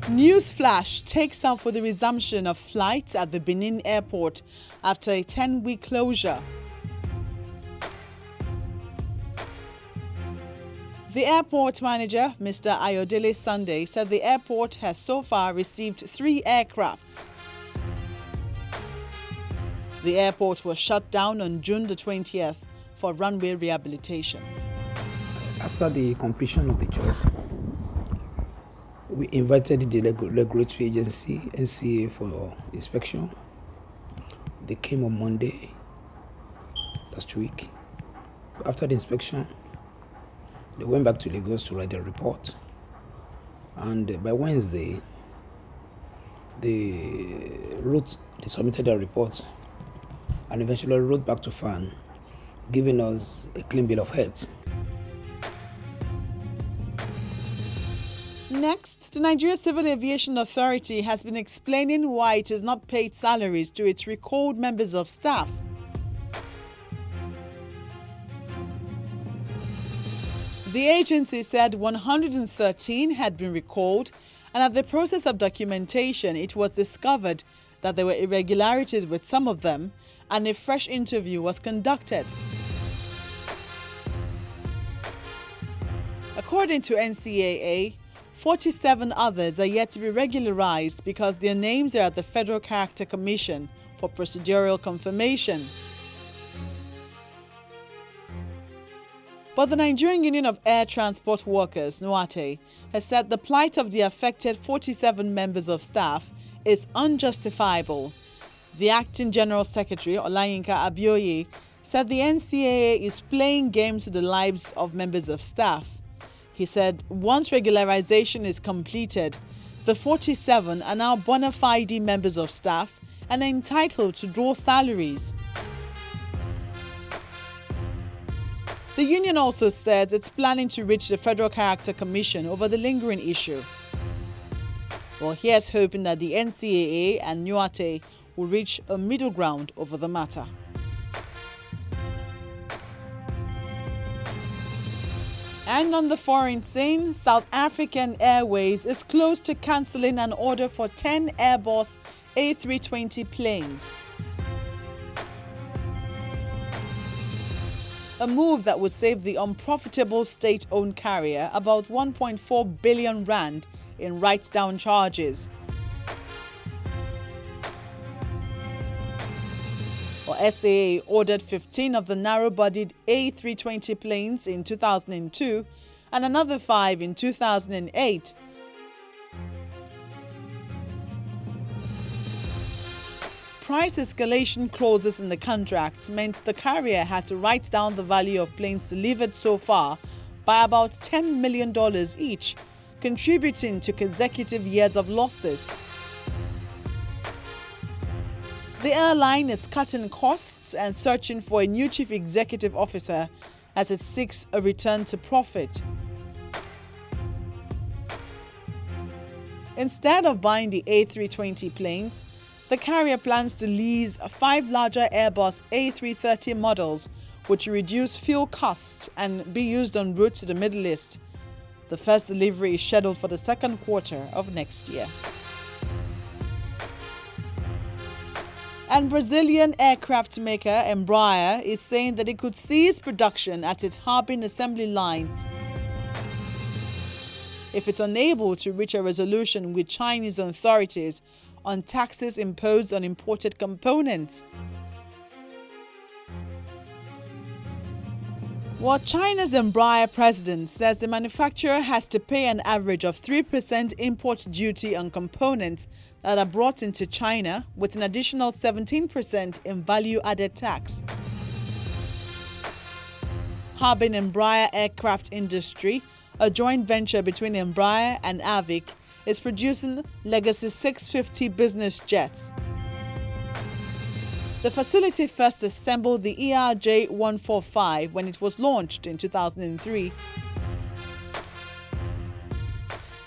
Newsflash takes up with the resumption of flights at the Benin airport after a 10-week closure. The airport manager, Mr. Ayodele Sunday, said the airport has so far received 3 aircrafts. The airport was shut down on June the 20th for runway rehabilitation. After the completion of the job, we invited the regulatory agency, NCA, for inspection. They came on Monday last week. After the inspection, they went back to Lagos to write a report. And by Wednesday, they submitted a report and eventually wrote back to FAN, giving us a clean bill of health. Next, the Nigeria Civil Aviation Authority has been explaining why it has not paid salaries to its recalled members of staff. The agency said 113 had been recalled, and at the process of documentation, it was discovered that there were irregularities with some of them, and a fresh interview was conducted. According to NCAA, 47 others are yet to be regularized because their names are at the Federal Character Commission for procedural confirmation. But the Nigerian Union of Air Transport Workers, NUATE, has said the plight of the affected 47 members of staff is unjustifiable. The Acting General Secretary, Olayinka Abioye, said the NCAA is playing games with the lives of members of staff. He said once regularization is completed, the 47 are now bona fide members of staff and are entitled to draw salaries. The union also says it's planning to reach the Federal Character Commission over the lingering issue. Well, here's hoping that the NCAA and NUATE will reach a middle ground over the matter. And on the foreign scene, South African Airways is close to cancelling an order for 10 Airbus A320 planes. A move that would save the unprofitable state-owned carrier about 1.4 billion rand in write-down charges. SAA ordered 15 of the narrow-bodied A320 planes in 2002 and another 5 in 2008. Price escalation clauses in the contracts meant the carrier had to write down the value of planes delivered so far by about $10 million each, contributing to consecutive years of losses. The airline is cutting costs and searching for a new chief executive officer as it seeks a return to profit. Instead of buying the A320 planes, the carrier plans to lease 5 larger Airbus A330 models, which reduce fuel costs and be used en route to the Middle East. The first delivery is scheduled for the second quarter of next year. And Brazilian aircraft maker Embraer is saying that it could cease production at its Harbin assembly line if it's unable to reach a resolution with Chinese authorities on taxes imposed on imported components. Well, China's Embraer president says the manufacturer has to pay an average of 3% import duty on components that are brought into China, with an additional 17% in value-added tax. Harbin Embraer Aircraft Industry, a joint venture between Embraer and Avic, is producing legacy 650 business jets. The facility first assembled the ERJ-145 when it was launched in 2003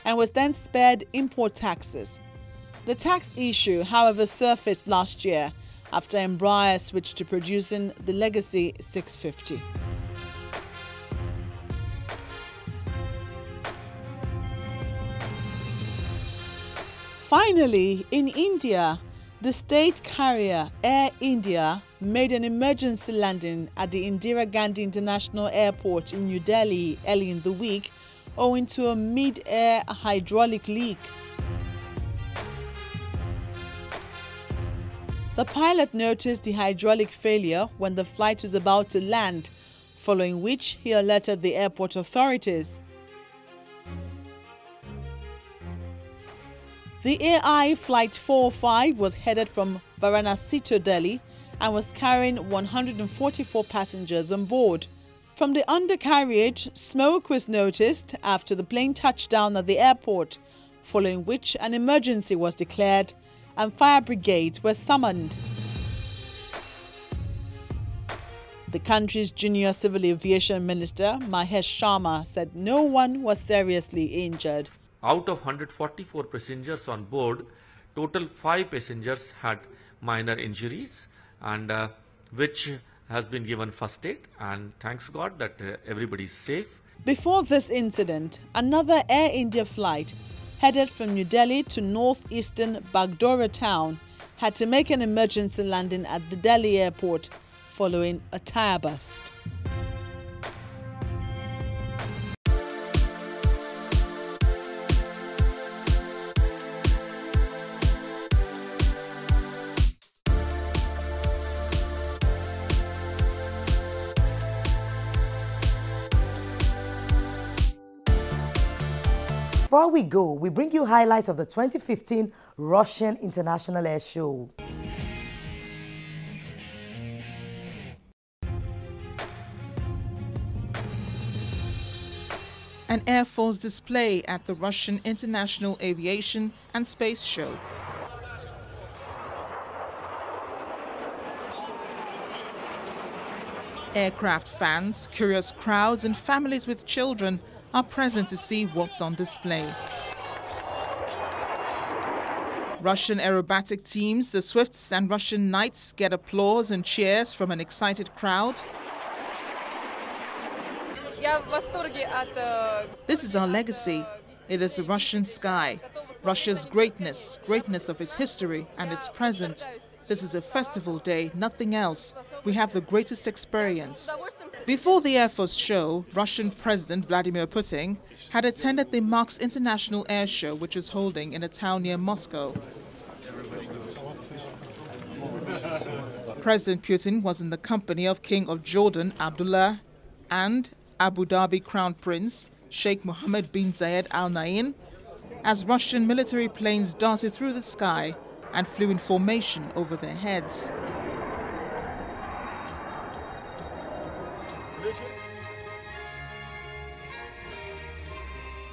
and was then spared import taxes. The tax issue, however, surfaced last year after Embraer switched to producing the legacy 650. Finally, in India, the state carrier Air India made an emergency landing at the Indira Gandhi International Airport in New Delhi early in the week owing to a mid-air hydraulic leak. The pilot noticed the hydraulic failure when the flight was about to land, following which he alerted the airport authorities. The AI Flight 405 was headed from Varanasi to Delhi and was carrying 144 passengers on board. From the undercarriage, smoke was noticed after the plane touched down at the airport, following which an emergency was declared and fire brigades were summoned. The country's junior civil aviation minister, Mahesh Sharma, said no one was seriously injured. Out of 144 passengers on board, total 5 passengers had minor injuries, and which has been given first aid, and thanks God that everybody is safe. Before this incident, another Air India flight headed from New Delhi to northeastern Bagdora town had to make an emergency landing at the Delhi airport following a tire burst. Before we go, we bring you highlights of the 2015 Russian International Air Show. An Air Force display at the Russian International Aviation and Space Show. Aircraft fans, curious crowds, and families with children are present to see what's on display. Russian aerobatic teams, the Swifts and Russian Knights, get applause and cheers from an excited crowd. This is our legacy. It is the Russian sky, Russia's greatness, greatness of its history and its present. This is a festival day, nothing else. We have the greatest experience. Before the Air Force show, Russian President Vladimir Putin had attended the Marks International Air Show, which is holding in a town near Moscow. President Putin was in the company of King of Jordan Abdullah and Abu Dhabi Crown Prince Sheikh Mohammed bin Zayed Al Nahyan as Russian military planes darted through the sky and flew in formation over their heads.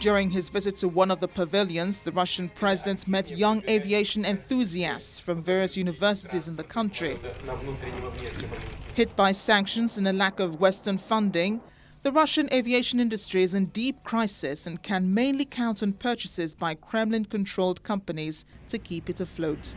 During his visit to one of the pavilions, the Russian president met young aviation enthusiasts from various universities in the country. Hit by sanctions and a lack of Western funding, the Russian aviation industry is in deep crisis and can mainly count on purchases by Kremlin-controlled companies to keep it afloat.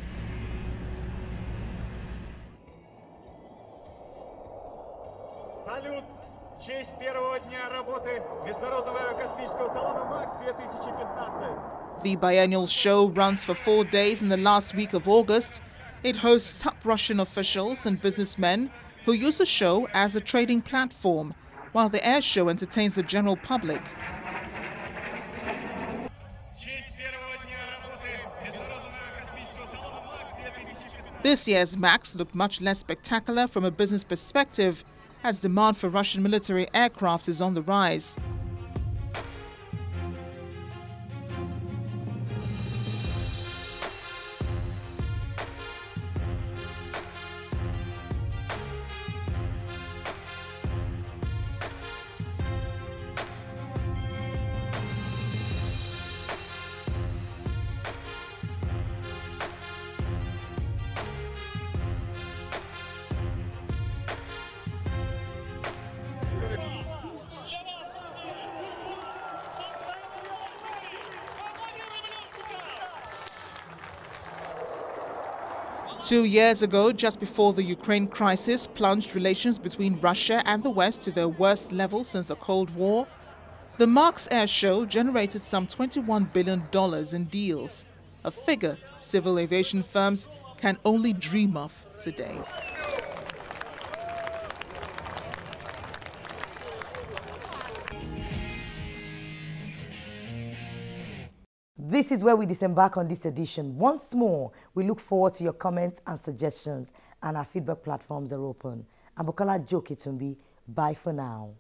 The biennial show runs for 4 days in the last week of August. It hosts top Russian officials and businessmen who use the show as a trading platform, while the air show entertains the general public. This year's MAX looked much less spectacular from a business perspective, as demand for Russian military aircraft is on the rise. Two years ago, just before the Ukraine crisis plunged relations between Russia and the West to their worst level since the Cold War, the Marks Air Show generated some $21 billion in deals. a figure civil aviation firms can only dream of today. This is where we disembark on this edition. Once more, we look forward to your comments and suggestions, and our feedback platforms are open. I'm Bukola Jokitumbi. Bye for now.